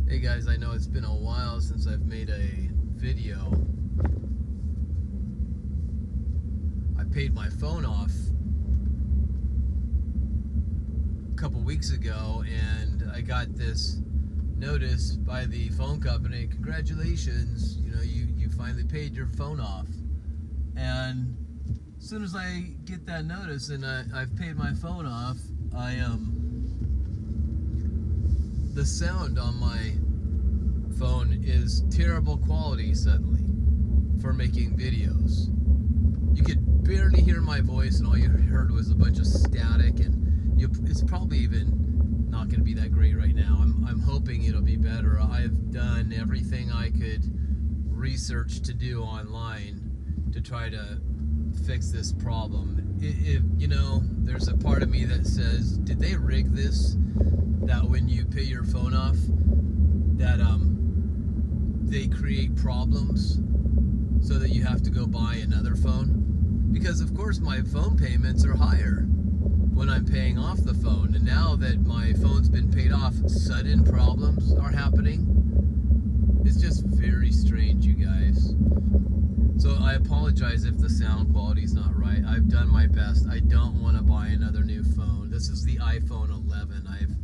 Hey guys, I know it's been a while since I've made a video. I paid my phone off a couple weeks ago and I got this notice by the phone company, congratulations, you finally paid your phone off. And as soon as I get that notice and I've paid my phone off, the sound on my phone is terrible quality suddenly for making videos. You could barely hear my voice and all you heard was a bunch of static, and it's probably even not going to be that great right now. I'm hoping it'll be better. I've done everything I could research to do online to try to fix this problem. There's a part of me that says, did they rig this? That when you pay your phone off, that they create problems so that you have to go buy another phone? Because of course my phone payments are higher when I'm paying off the phone, and now that my phone's been paid off, sudden problems are happening. It's just very strange, you guys. So I apologize if the sound quality is not right. I've done my best. I don't want to buy another new phone. This is the iPhone 11 I've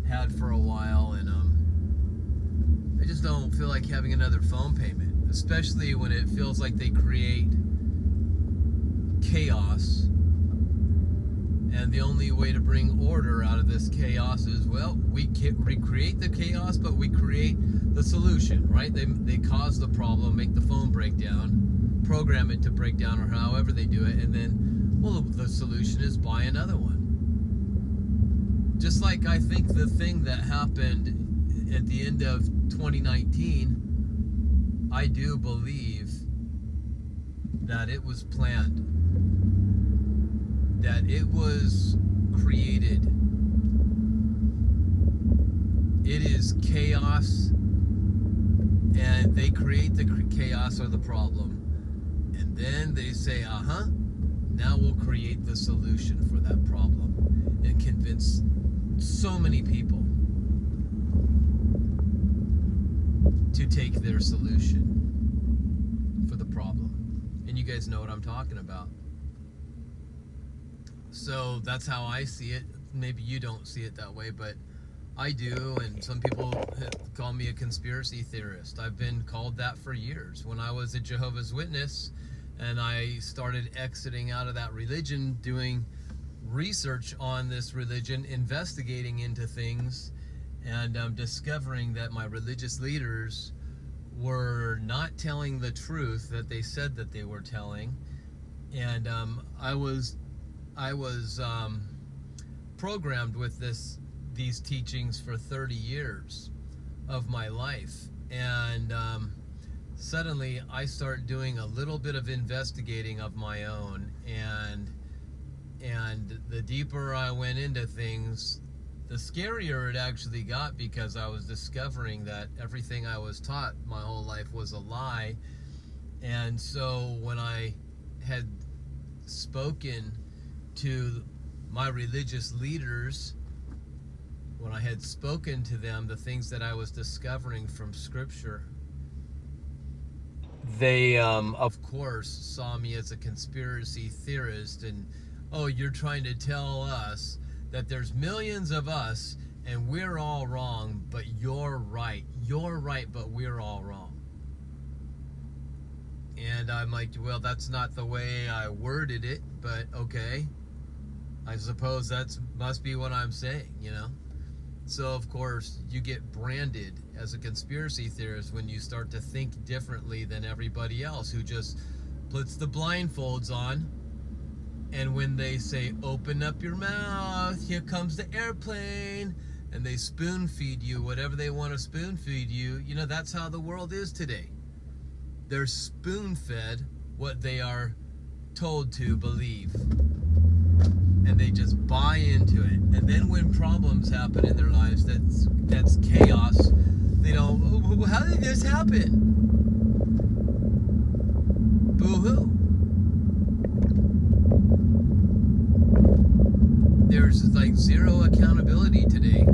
had for a while, and I just don't feel like having another phone payment, especially when it feels like they create chaos, and the only way to bring order out of this chaos is, well, we recreate the chaos, but we create the solution, right? They cause the problem, make the phone break down, program it to break down, or however they do it, and then, well, the solution is buy another one. Just like I think the thing that happened at the end of 2019, I do believe that it was planned, that it was created. It is chaos, and they create the chaos or the problem, and then they say, now we'll create the solution for that problem, and convince so many people to take their solution for the problem. And you guys know what I'm talking about. So that's how I see it. Maybe you don't see it that way, but I do, and some people call me a conspiracy theorist. I've been called that for years. When I was a Jehovah's Witness and I started exiting out of that religion, doing research on this religion, investigating into things, and discovering that my religious leaders were not telling the truth that they said that they were telling. And I was programmed with these teachings for 30 years of my life, and suddenly I start doing a little bit of investigating of my own, and the deeper I went into things, the scarier it actually got, because I was discovering that everything I was taught my whole life was a lie. And so when I had spoken to my religious leaders, when I had spoken to them the things that I was discovering from Scripture, they of course saw me as a conspiracy theorist, and, oh, you're trying to tell us that there's millions of us and we're all wrong, but you're right, but we're all wrong. And I'm like, well, that's not the way I worded it, but okay, I suppose that must be what I'm saying, So of course you get branded as a conspiracy theorist when you start to think differently than everybody else, who just puts the blindfolds on, and when they say, open up your mouth, here comes the airplane, and they spoon feed you whatever they want to spoon feed you, that's how the world is today. They're spoon fed what they are told to believe, and they just buy into it. And then when problems happen in their lives, that's chaos, they don't, oh, how did this happen? Boo-hoo. There's like zero accountability today.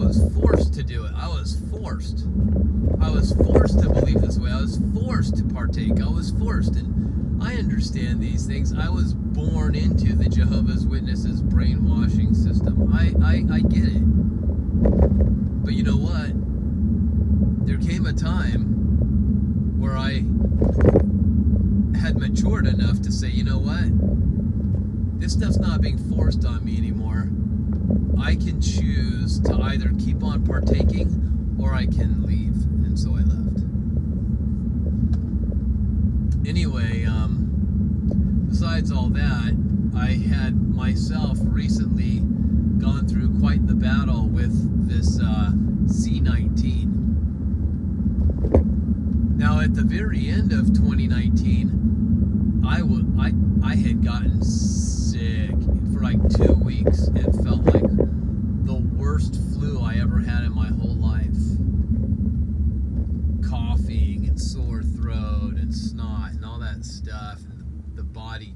was forced to do it. I was forced to believe this way. I was forced to partake. I was forced, and I understand these things. I was born into the Jehovah's Witnesses brainwashing system. I get it. But you know what? There came a time where I had matured enough to say, you know what? This stuff's not being forced on me anymore. I can choose to either keep on partaking or I can leave. And so I left. Anyway, besides all that, I had myself recently gone through quite the battle with this C19. Now, at the very end of 2019, I had gotten sick for like 2 weeks. It felt like the worst flu I ever had in my whole life. Coughing and sore throat and snot and all that stuff. And the body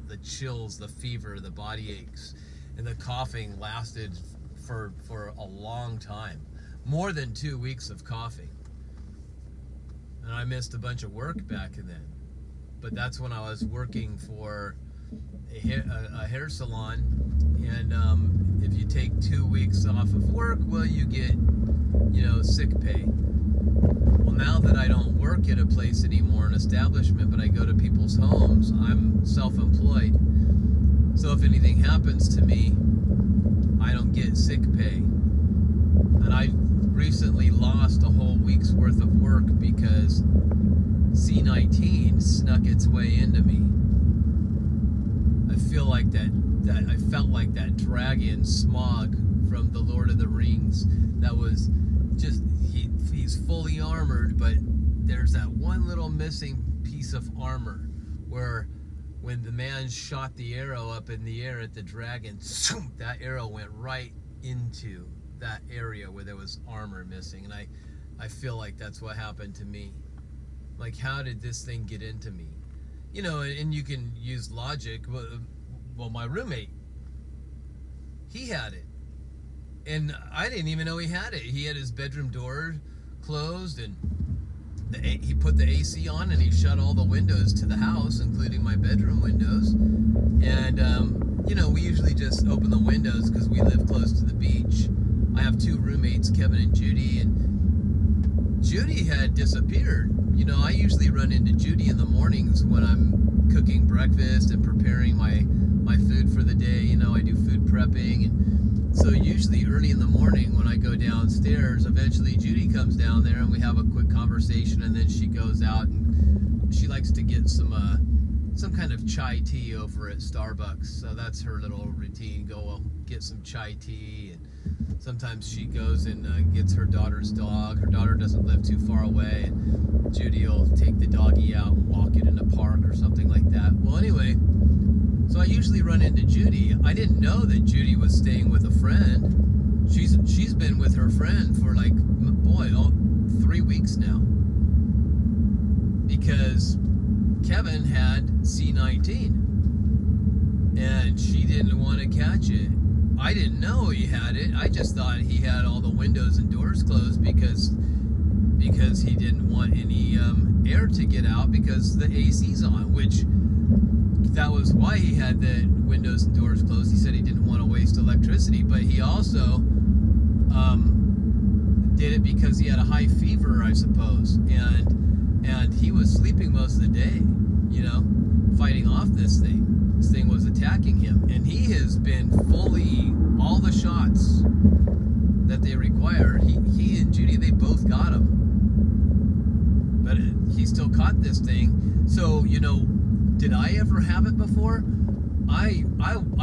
the chills, the fever, the body aches. And the coughing lasted for a long time. More than 2 weeks of coughing. And I missed a bunch of work back then. But that's when I was working for a hair salon. And if you take 2 weeks off of work, well, you get, sick pay. Well, now that I don't work at a place anymore, an establishment, but I go to people's homes, I'm self-employed. So if anything happens to me, I don't get sick pay. And I recently lost a whole week's worth of work because C19 snuck its way into me. I felt like that dragon Smog from the Lord of the Rings. That was just, he's fully armored, but there's that one little missing piece of armor where when the man shot the arrow up in the air at the dragon, that arrow went right into that area where there was armor missing. And I feel like that's what happened to me. Like, how did this thing get into me? And you can use logic. Well, my roommate, he had it. And I didn't even know he had it. He had his bedroom door closed, and he put the AC on, and he shut all the windows to the house, including my bedroom windows. And, we usually just open the windows because we live close to the beach. I have 2 roommates, Kevin and Judy, and Judy had disappeared. I usually run into Judy in the mornings when I'm cooking breakfast and preparing my food for the day. I do food prepping, and so usually early in the morning when I go downstairs, eventually Judy comes down there and we have a quick conversation, and then she goes out and she likes to get some kind of chai tea over at Starbucks. So that's her little routine, go get some chai tea. And sometimes she goes and gets her daughter's dog. Her daughter doesn't live too far away, and Judy will take the doggy out and walk it in a park or something like that. Well, anyway, so I usually run into Judy. I didn't know that Judy was staying with a friend. She's been with her friend for 3 weeks now, because Kevin had C19 and she didn't want to catch it. I didn't know he had it. I just thought he had all the windows and doors closed because he didn't want any air to get out because the AC's on, which that was why he had the windows and doors closed. He said he didn't want to waste electricity, but he also did it because he had a high fever, I suppose, and he was sleeping most of the day, fighting off this thing. This thing was attacking him, and he has been fully all the shots that they require. He and Judy, they both got him, but he still caught this thing. So did I ever have it before? I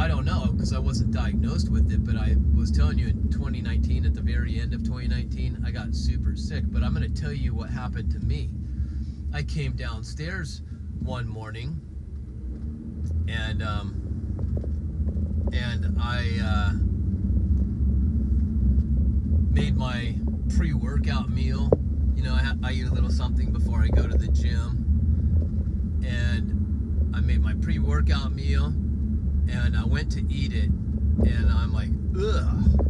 don't know, because I wasn't diagnosed with it, but I was telling you in 2019, at the very end of 2019, I got super sick. But I'm going to tell you what happened to me. I came downstairs one morning, and I made my pre-workout meal. I eat a little something before I go to the gym, and I made my pre-workout meal, and I went to eat it, and I'm like, ugh.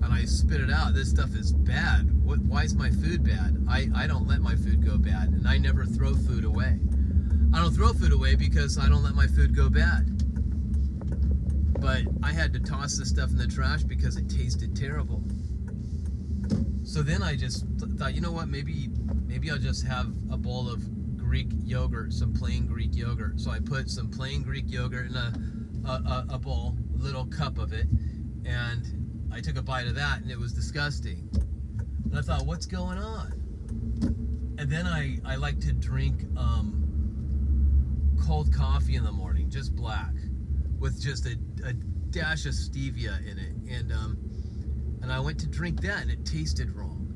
and I spit it out. This stuff is bad. Why is my food bad? I don't let my food go bad, and I never throw food away. I don't throw food away because I don't let my food go bad. But I had to toss this stuff in the trash because it tasted terrible. So then I just thought, you know what, maybe I'll just have a bowl of Greek yogurt, some plain Greek yogurt. So I put some plain Greek yogurt in a bowl, a little cup of it, and I took a bite of that, and it was disgusting. And I thought, what's going on? And then I like to drink cold coffee in the morning, just black, with just a dash of stevia in it, and I went to drink that, and it tasted wrong.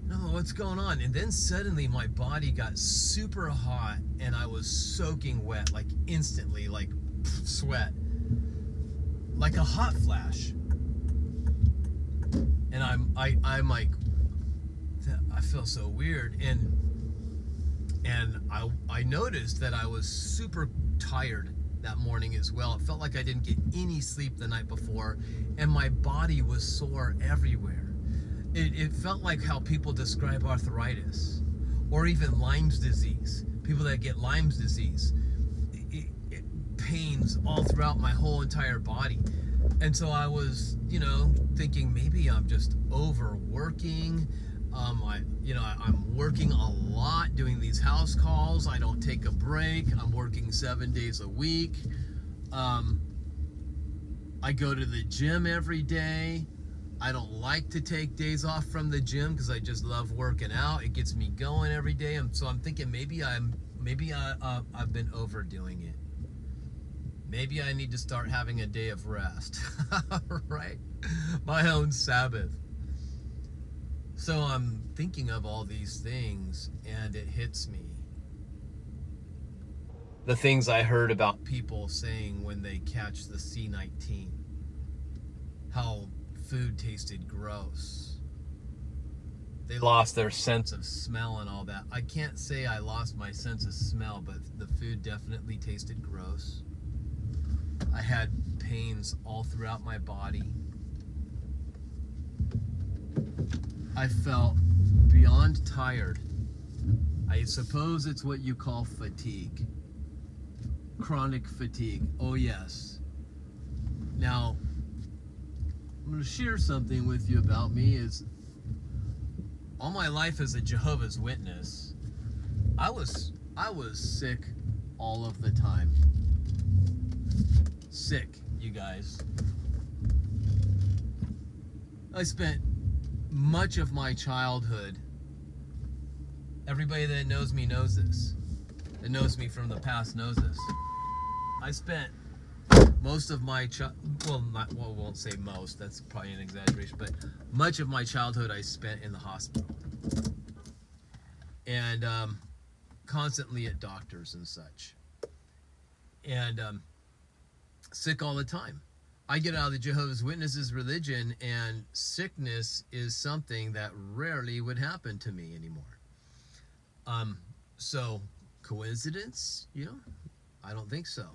No, what's going on? And then suddenly my body got super hot, and I was soaking wet, like instantly, like sweat, like a hot flash. And I'm like, I feel so weird, and I noticed that I was super tired that morning as well. It felt like I didn't get any sleep the night before, and my body was sore everywhere. It felt like how people describe arthritis, or even Lyme's disease. People that get Lyme's disease, it pains all throughout my whole entire body. And so I was, thinking maybe I'm just overworking. I'm working a lot doing these house calls. I don't take a break. I'm working 7 days a week. I go to the gym every day. I don't like to take days off from the gym because I just love working out. It gets me going every day. So I'm thinking maybe I've been overdoing it. Maybe I need to start having a day of rest, right? My own Sabbath. So I'm thinking of all these things, and it hits me. The things I heard about people saying when they catch the C19. How food tasted gross. They lost their sense of smell and all that. I can't say I lost my sense of smell, but the food definitely tasted gross. I had pains all throughout my body. I felt beyond tired. I suppose it's what you call fatigue. Chronic fatigue. Oh yes. Now, I'm going to share something with you about me. Is all my life as a Jehovah's Witness, I was sick all of the time. Sick, you guys. I spent much of my childhood, everybody that knows me knows this, that knows me from the past knows this. I spent most of my won't say most, that's probably an exaggeration, but much of my childhood I spent in the hospital, and constantly at doctors and such, and sick all the time. I get out of the Jehovah's Witnesses religion, and sickness is something that rarely would happen to me anymore. So coincidence? I don't think so.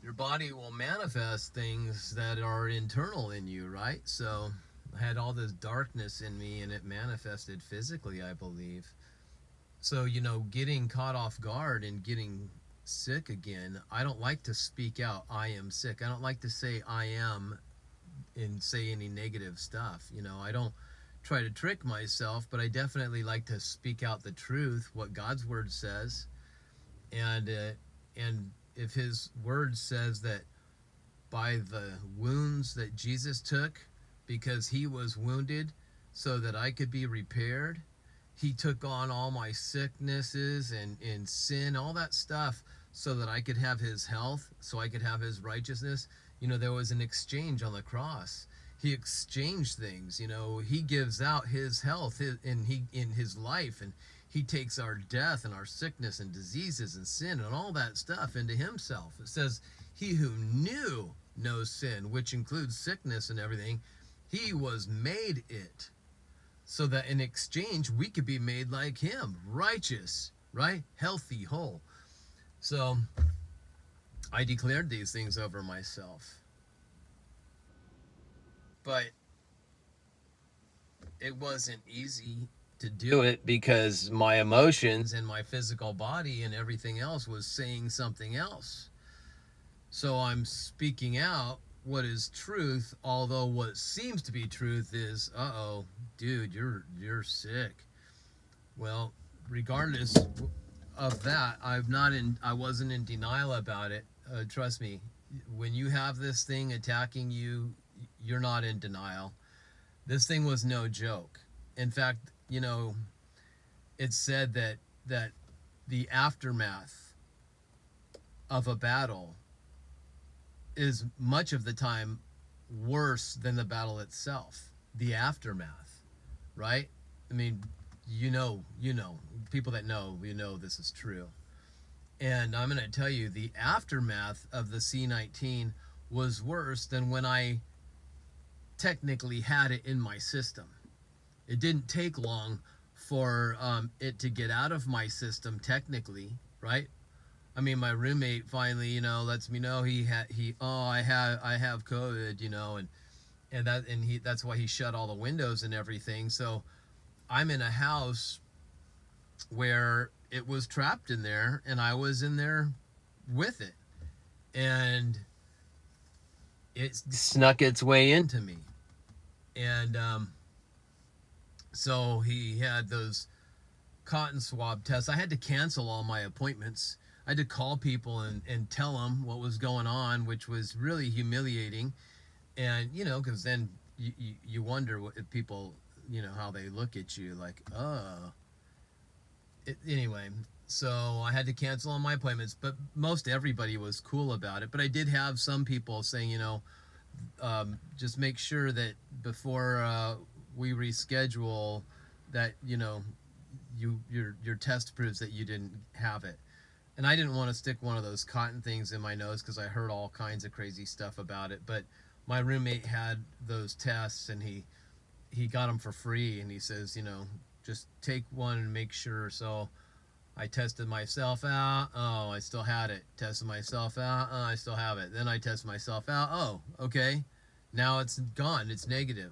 Your body will manifest things that are internal in you, right? So I had all this darkness in me, and it manifested physically, I believe. So, getting caught off guard and getting sick again, I don't like to speak out, I am sick. I don't like to say I am and say any negative stuff. I don't try to trick myself, but I definitely like to speak out the truth, what God's word says. And if his word says that by the wounds that Jesus took, because he was wounded so that I could be repaired, he took on all my sicknesses and sin, all that stuff, so that I could have his health, so I could have his righteousness. There was an exchange on the cross. He exchanged things. He gives out his health in his life, and he takes our death and our sickness and diseases and sin and all that stuff into himself. It says, he who knew no sin, which includes sickness and everything, he was made it, so that in exchange we could be made like him, righteous, right? Healthy, whole. So I declared these things over myself. But it wasn't easy to do it because my emotions and my physical body and everything else was saying something else. So I'm speaking out what is truth, although what seems to be truth is, uh-oh, dude, you're sick. Well, regardless of that, I wasn't in denial about it. Trust me, when you have this thing attacking you, you're not in denial. This thing was no joke. In fact, it's said that the aftermath of a battle is much of the time worse than the battle itself. The aftermath, right? I mean, people that know, this is true. And I'm going to tell you, the aftermath of the C19 was worse than when I technically had it in my system. It didn't take long for it to get out of my system technically, right? I mean, my roommate finally, lets me know I have COVID, that's why he shut all the windows and everything. So I'm in a house where it was trapped in there, and I was in there with it, and it snuck its way into me, and so he had those cotton swab tests. I had to cancel all my appointments. I had to call people and tell them what was going on, which was really humiliating. And, because then you wonder what if people, how they look at you like, anyway. So I had to cancel all my appointments, but most everybody was cool about it. But I did have some people saying, just make sure that before we reschedule that, your test proves that you didn't have it. And I didn't want to stick one of those cotton things in my nose because I heard all kinds of crazy stuff about it. But my roommate had those tests, and he got them for free, and he says, just take one and make sure. So I tested myself out. Oh, I still had it. Tested myself out. Oh, I still have it. Then I tested myself out. Oh, okay. Now it's gone. It's negative.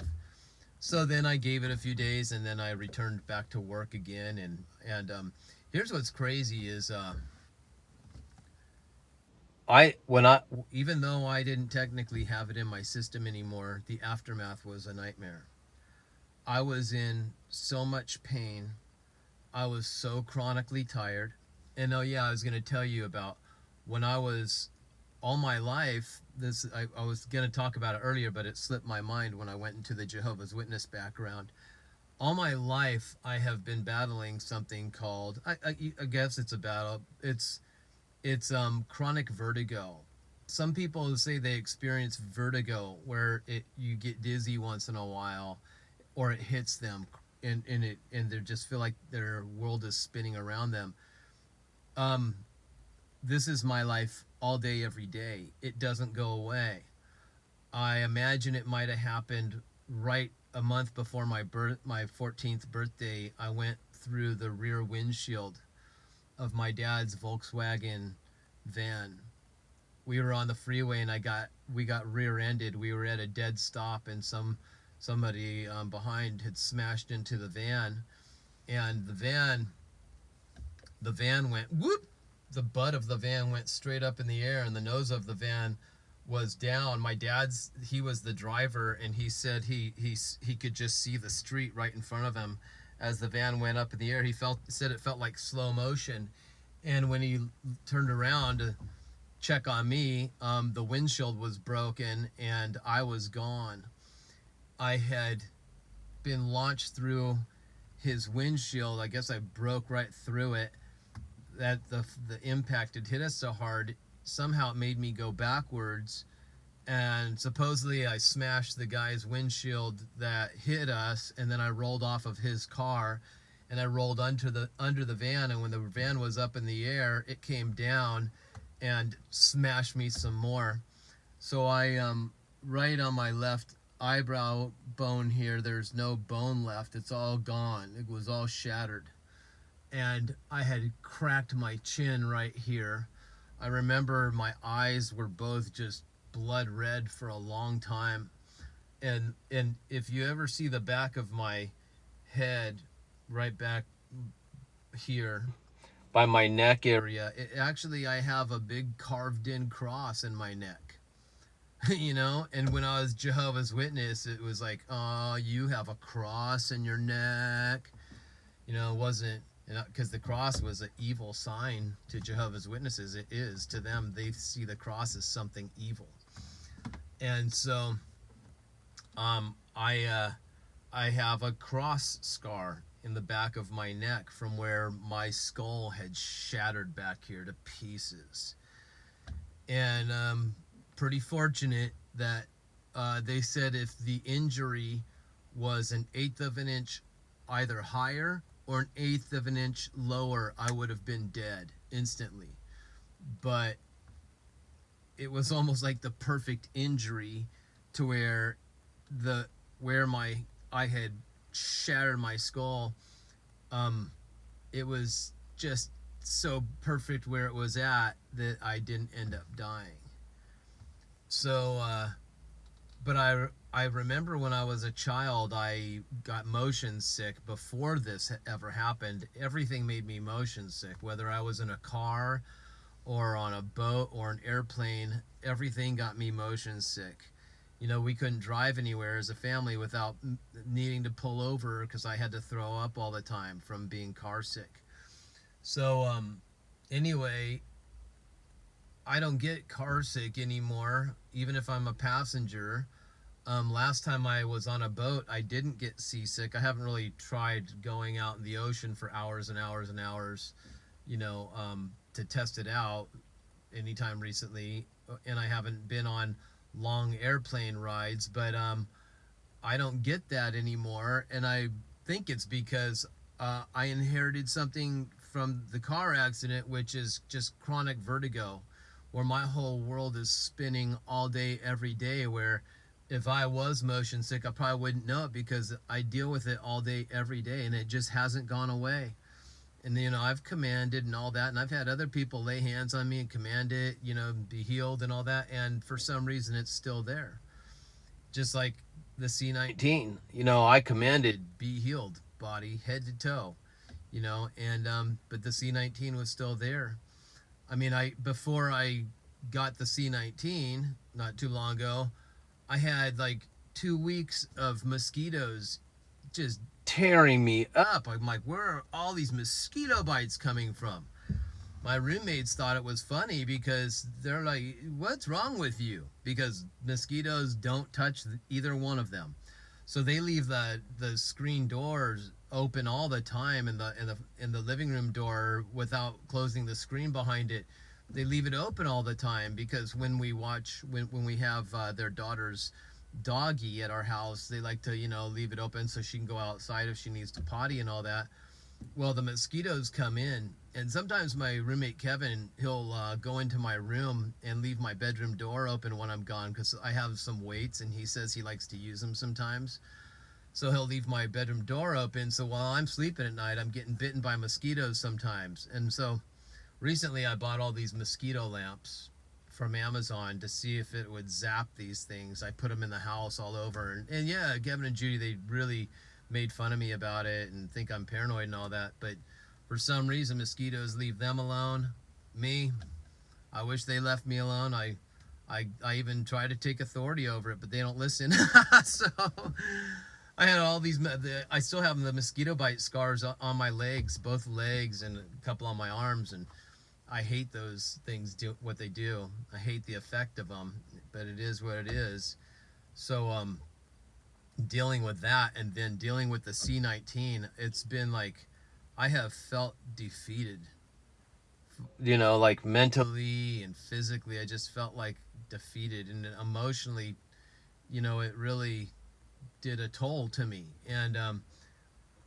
So then I gave it a few days, and then I returned back to work again. And here's what's crazy is I even though I didn't technically have it in my system anymore, the aftermath was a nightmare. I was in so much pain. I was so chronically tired. And oh yeah, I was going to tell you about when I was all my life. I was going to talk about it earlier, but it slipped my mind when I went into the Jehovah's Witness background. All my life, I have been battling something called I guess it's a battle. It's chronic vertigo. Some people say they experience vertigo where you get dizzy once in a while, or it hits them, and they just feel like their world is spinning around them. Um, this is my life all day, every day. It doesn't go away. I imagine it might have happened right a month before my 14th birthday. I went through the rear windshield of my dad's Volkswagen van. We were on the freeway, and we got rear-ended. We were at a dead stop, and somebody behind had smashed into the van, and the van went whoop. The butt of the van went straight up in the air, and the nose of the van was down. He was the driver, and he said he could just see the street right in front of him as the van went up in the air. Said it felt like slow motion, and when he turned around to check on me, the windshield was broken, and I was gone. I had been launched through his windshield. I guess I broke right through it. That the impact had hit us so hard, somehow it made me go backwards, and supposedly I smashed the guy's windshield that hit us, and then I rolled off of his car, and I rolled under the van, and when the van was up in the air, it came down and smashed me some more. So I right on my left eyebrow bone here, there's no bone left. It's all gone. It was all shattered. And I had cracked my chin right here. I remember my eyes were both just blood red for a long time. And if you ever see the back of my head, right back here by my neck area, actually I have a big carved in cross in my neck. You know, and when I was Jehovah's Witness, it was like, oh, you have a cross in your neck. You know, it wasn't, because the cross was an evil sign to Jehovah's Witnesses. It is to them. They see the cross as something evil. And so I have a cross scar in the back of my neck from where my skull had shattered back here to pieces. And pretty fortunate that they said if the injury was 1/8 of an inch either higher or 1/8 of an inch lower, I would have been dead instantly. But it was almost like the perfect injury to where I had shattered my skull. It was just so perfect where it was at that I didn't end up dying. So, but I remember when I was a child, I got motion sick before this ever happened. Everything made me motion sick, whether I was in a car or on a boat or an airplane. Everything got me motion sick. You know, we couldn't drive anywhere as a family without needing to pull over because I had to throw up all the time from being car sick. So, anyway, I don't get car sick anymore, even if I'm a passenger. Last time I was on a boat, I didn't get seasick. I haven't really tried going out in the ocean for hours and hours and hours, you know, to test it out anytime recently. And I haven't been on long airplane rides, but I don't get that anymore. And I think it's because I inherited something from the car accident, which is just chronic vertigo, where my whole world is spinning all day, every day, where if I was motion sick, I probably wouldn't know it because I deal with it all day, every day, and it just hasn't gone away. And, you know, I've commanded and all that, and I've had other people lay hands on me and command it, you know, be healed and all that, and for some reason it's still there. Just like the C19, you know, I commanded be healed, body, head to toe, you know, and but the C19 was still there. I mean, before I got the C19 not too long ago, I had like 2 weeks of mosquitoes just tearing me up. I'm like, where are all these mosquito bites coming from? My roommates thought it was funny because they're like, what's wrong with you? Because mosquitoes don't touch either one of them. So they leave the screen doors open all the time in the living room door without closing the screen behind it. They leave it open all the time because when we have their daughter's doggy at our house, they like to, you know, leave it open so she can go outside if she needs to potty and all that. Well, the mosquitoes come in, and sometimes my roommate Kevin, he'll go into my room and leave my bedroom door open when I'm gone because I have some weights and he says he likes to use them sometimes. So he'll leave my bedroom door open, so while I'm sleeping at night, I'm getting bitten by mosquitoes sometimes. And so recently I bought all these mosquito lamps from Amazon to see if it would zap these things. I put them in the house all over, and yeah, Kevin and Judy, they really made fun of me about it and think I'm paranoid and all that, but for some reason mosquitoes leave them alone. Me, I wish they left me alone. I even try to take authority over it, but they don't listen. So I had all these, I still have the mosquito bite scars on my legs, both legs, and a couple on my arms, and I hate those things, what they do. I hate the effect of them, but it is what it is. So dealing with that, and then dealing with the C19, it's been like I have felt defeated. You know, like mentally and physically, I just felt like defeated, and emotionally, you know, it really did a toll to me. And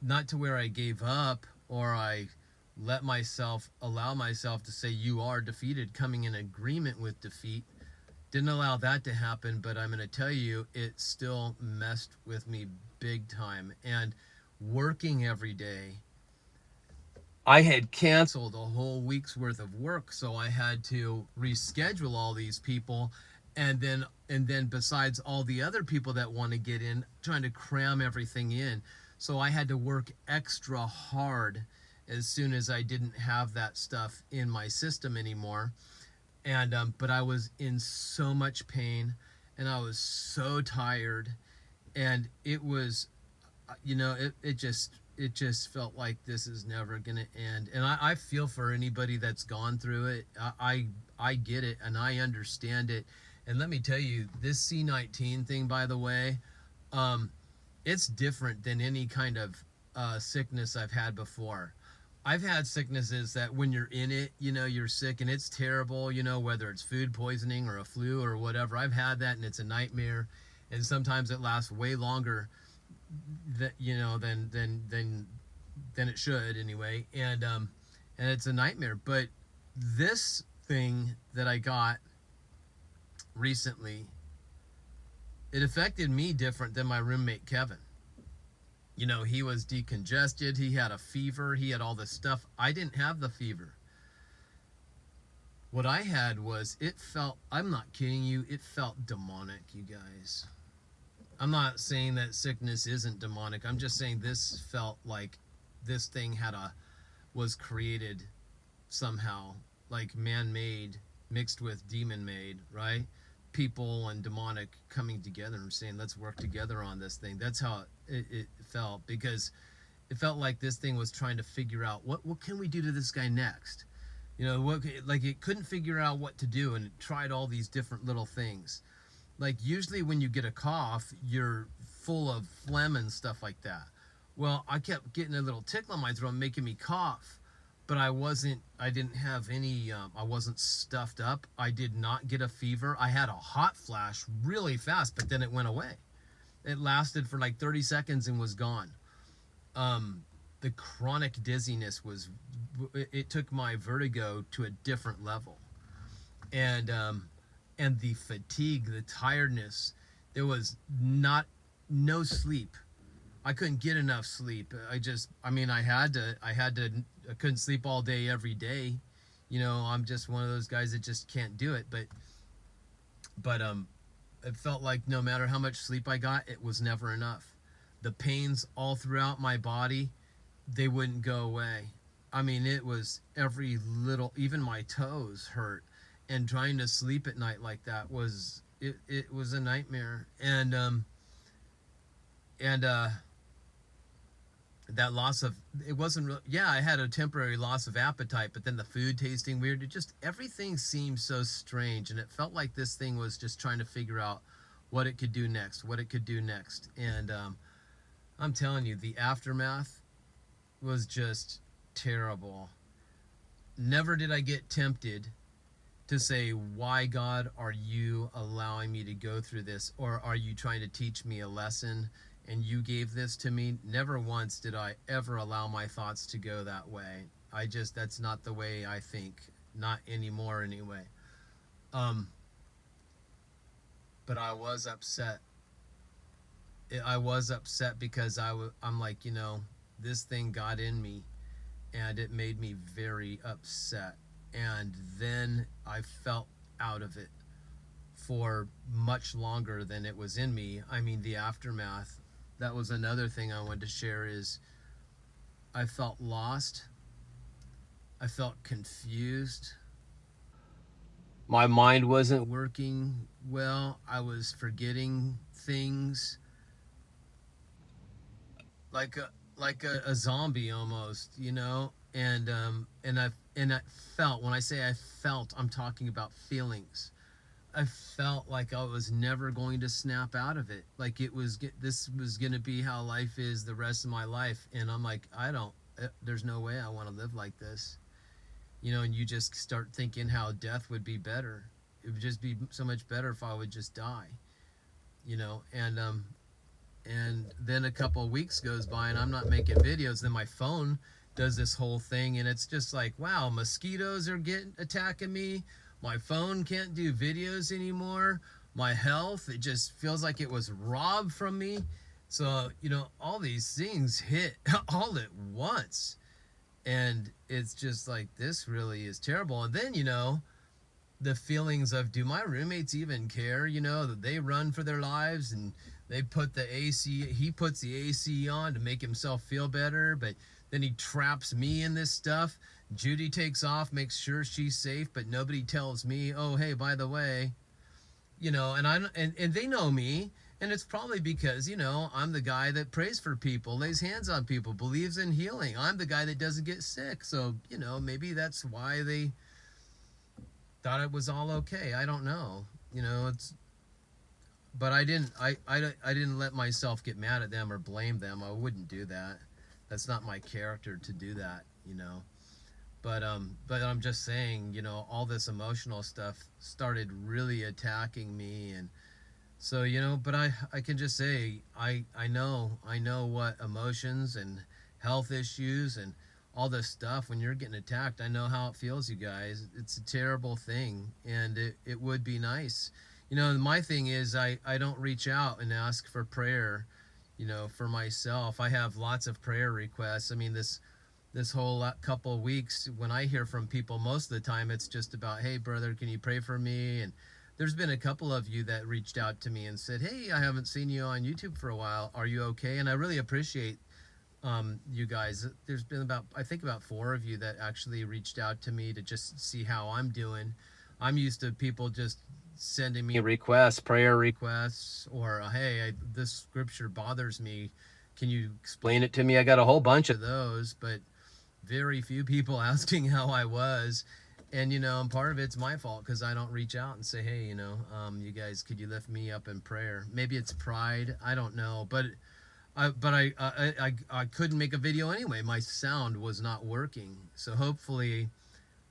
not to where I gave up or I allow myself to say you are defeated, coming in agreement with defeat. Didn't allow that to happen, but I'm going to tell you, it still messed with me big time. And working every day, I had canceled a whole week's worth of work, so I had to reschedule all these people. and then besides all the other people that want to get in, trying to cram everything in. So I had to work extra hard as soon as I didn't have that stuff in my system anymore. And but I was in so much pain, and I was so tired, and it was, it just felt like this is never gonna end. And I feel for anybody that's gone through it. I get it and I understand it. And let me tell you, this C19 thing, by the way, it's different than any kind of sickness I've had before. I've had sicknesses that when you're in it, you're sick and it's terrible, whether it's food poisoning or a flu or whatever. I've had that and it's a nightmare. And sometimes it lasts way longer that than it should anyway. And it's a nightmare. But this thing that I got recently, it affected me different than my roommate Kevin. He was decongested, he had a fever, he had all this stuff. I didn't have the fever. What I had was, I'm not kidding you, it felt demonic, you guys. I'm not saying that sickness isn't demonic. I'm just saying this felt like this thing was created somehow, like man-made mixed with demon-made, right? People and demonic coming together and saying, let's work together on this thing. That's how it felt, because it felt like this thing was trying to figure out what can we do to this guy next. Like it couldn't figure out what to do, and it tried all these different little things. Like usually when you get a cough, you're full of phlegm and stuff like that. Well, I kept getting a little tickle in my throat making me cough, but I didn't have any, I wasn't stuffed up. I did not get a fever. I had a hot flash really fast, but then it went away. It lasted for like 30 seconds and was gone. The chronic dizziness it took my vertigo to a different level. And the fatigue, the tiredness, there was no sleep. I couldn't get enough sleep. I couldn't sleep all day every day. I'm just one of those guys that just can't do it. But it felt like no matter how much sleep I got, it was never enough. The pains all throughout my body, they wouldn't go away. It was every little, even my toes hurt. And trying to sleep at night like that was a nightmare. And that loss of, it wasn't real. Yeah, I had a temporary loss of appetite, but then the food tasting weird. Everything seemed so strange, and it felt like this thing was just trying to figure out what it could do next. And I'm telling you, the aftermath was just terrible. Never did I get tempted to say, why, God, are you allowing me to go through this? Or are you trying to teach me a lesson and you gave this to me? Never once did I ever allow my thoughts to go that way. That's not the way I think. Not anymore anyway. But I was upset. I was upset because I'm like, this thing got in me and it made me very upset. And then I felt out of it for much longer than it was in me. The aftermath, that was another thing I wanted to share, is I felt lost. I felt confused. My mind wasn't working well. I was forgetting things like a zombie almost, and I felt, when I say I felt, I'm talking about feelings. I felt like I was never going to snap out of it. Like this was going to be how life is the rest of my life. And I'm like, there's no way I want to live like this. And you just start thinking how death would be better. It would just be so much better if I would just die, and then a couple of weeks goes by and I'm not making videos. Then my phone does this whole thing, and it's just like, wow, mosquitoes are attacking me. My phone can't do videos anymore. My health, it just feels like it was robbed from me. So, all these things hit all at once. And it's just like, this really is terrible. And then, the feelings of, do my roommates even care? You know, that they run for their lives and they put the AC, he puts the AC on to make himself feel better, but then he traps me in this stuff. Judy takes off, makes sure she's safe, but nobody tells me, oh, hey, by the way, you know, and they know me. And it's probably because, you know, I'm the guy that prays for people, lays hands on people, believes in healing. I'm the guy that doesn't get sick. So, you know, maybe that's why they thought it was all okay. I don't know. You know, it's, but I didn't let myself get mad at them or blame them. I wouldn't do that. That's not my character to do that, you know. But I'm just saying, you know, all this emotional stuff started really attacking me. And so, you know, but I can just say I know what emotions and health issues and all this stuff, when you're getting attacked, I know how it feels, you guys. It's a terrible thing, and it would be nice. You know, my thing is I don't reach out and ask for prayer, you know, for myself. I have lots of prayer requests. I mean, this whole couple of weeks, when I hear from people, most of the time it's just about, hey brother, can you pray for me? And there's been a couple of you that reached out to me and said, hey, I haven't seen you on YouTube for a while, are you okay? And I really appreciate you guys. There's been about, I think about 4 of you that actually reached out to me to just see how I'm doing. I'm used to people just sending me requests, prayer requests, or hey, this scripture bothers me, can you explain it to me? I got a whole bunch of those, but very few people asking how I was. And, you know, and part of it's my fault because I don't reach out and say, hey, you know, you guys, could you lift me up in prayer? Maybe it's pride, I don't know. But I couldn't make a video anyway. My sound was not working. So hopefully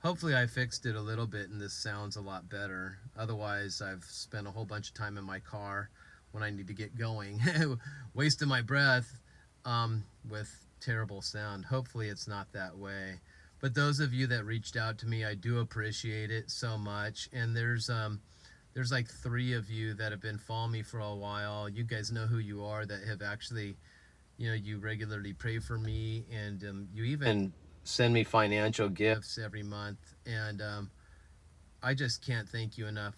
I fixed it a little bit and this sounds a lot better. Otherwise, I've spent a whole bunch of time in my car when I need to get going, wasting my breath with terrible sound. Hopefully it's not that way. But those of you that reached out to me, I do appreciate it so much. And there's like 3 of you that have been following me for a while. You guys know who you are, that have actually, you know, you regularly pray for me, and you even send me financial gifts every month. And I just can't thank you enough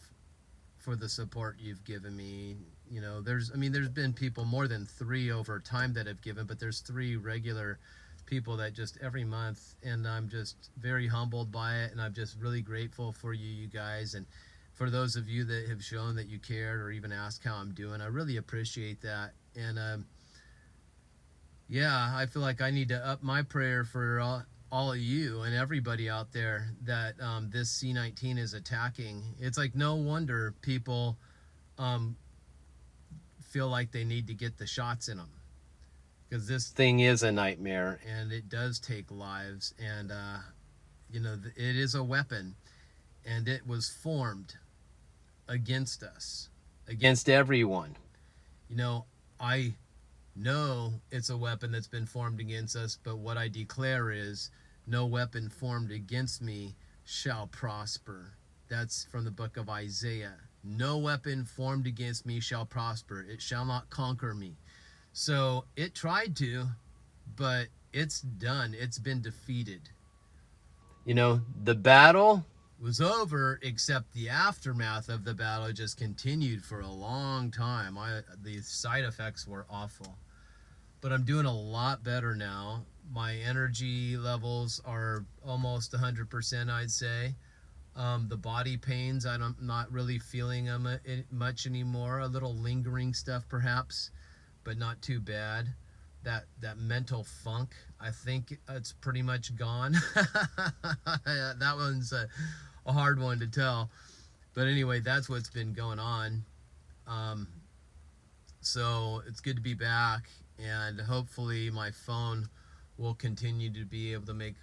for the support you've given me. You know, there's been people more than 3 over time that have given, but there's 3 regular people that just every month, and I'm just very humbled by it, and I'm just really grateful for you guys. And for those of you that have shown that you cared or even asked how I'm doing, I really appreciate that. And yeah, I feel like I need to up my prayer for all of you and everybody out there that this C19 is attacking. It's like no wonder people feel like they need to get the shots in them, because this thing is a nightmare and it does take lives. And you know, it is a weapon, and it was formed against us, against everyone. You know, I know it's a weapon that's been formed against us, but what I declare is, no weapon formed against me shall prosper. That's from the book of Isaiah. No weapon formed against me shall prosper. It shall not conquer me. So it tried to, but it's done. It's been defeated. You know, the battle was over, except the aftermath of the battle just continued for a long time. The side effects were awful. But I'm doing a lot better now. My energy levels are almost 100%, I'd say. The body pains, I'm not really feeling them much anymore. A little lingering stuff perhaps, but not too bad. That mental funk, I think it's pretty much gone. That one's a hard one to tell. But anyway, that's what's been going on. So it's good to be back, and hopefully my phone will continue to be able to make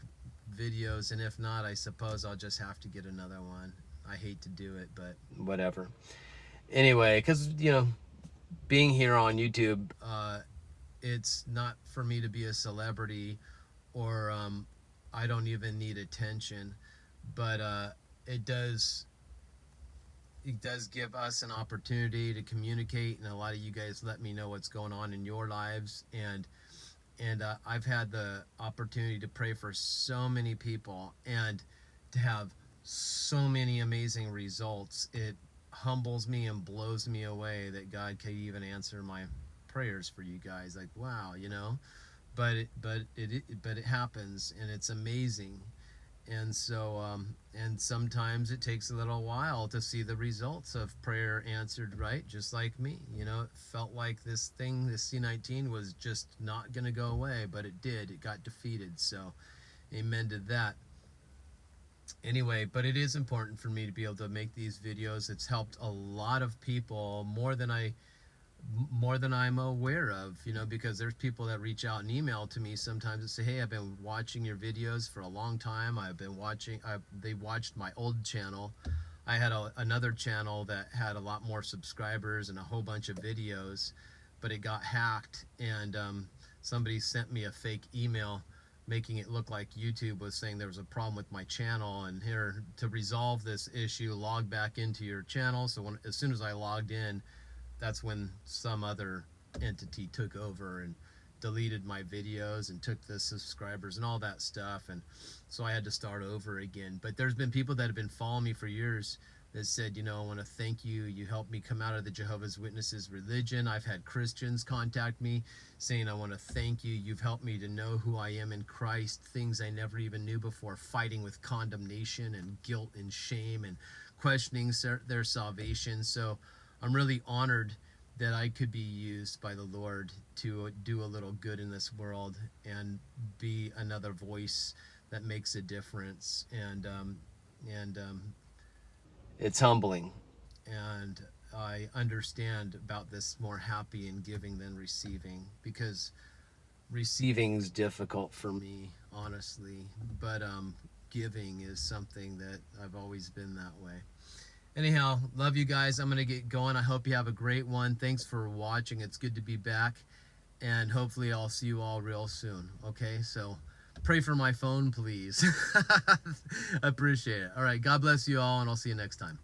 videos, and if not, I suppose I'll just have to get another one. I hate to do it, but whatever. Anyway, because, you know, being here on YouTube, it's not for me to be a celebrity, or I don't even need attention, but it does give us an opportunity to communicate, and a lot of you guys let me know what's going on in your lives. And I've had the opportunity to pray for so many people and to have so many amazing results. It humbles me and blows me away that God could even answer my prayers for you guys. Like, wow, you know. But it happens, and it's amazing. And so and sometimes it takes a little while to see the results of prayer answered, right? Just like me, you know, it felt like this thing, this C19, was just not going to go away, but it did. It got defeated. So amen to that. Anyway, but it is important for me to be able to make these videos. It's helped a lot of people, more than I'm aware of, you know, because there's people that reach out and email to me sometimes and say, hey, I've been watching your videos for a long time. They watched my old channel. I had another channel that had a lot more subscribers and a whole bunch of videos, but it got hacked, and somebody sent me a fake email making it look like YouTube was saying there was a problem with my channel, and here, to resolve this issue, log back into your channel. So as soon as I logged in, that's when some other entity took over and deleted my videos and took the subscribers and all that stuff, and so I had to start over again. But there's been people that have been following me for years that said, you know, I want to thank you. You helped me come out of the Jehovah's Witnesses religion. I've had Christians contact me saying, I want to thank you. You've helped me to know who I am in Christ, things I never even knew before, fighting with condemnation and guilt and shame and questioning their salvation. So I'm really honored that I could be used by the Lord to do a little good in this world and be another voice that makes a difference. And it's humbling. And I understand about this more happy in giving than receiving, because receiving's difficult for me, honestly. But giving is something that I've always been that way. Anyhow, love you guys. I'm going to get going. I hope you have a great one. Thanks for watching. It's good to be back. And hopefully I'll see you all real soon. Okay, so pray for my phone, please. I appreciate it. All right, God bless you all, and I'll see you next time.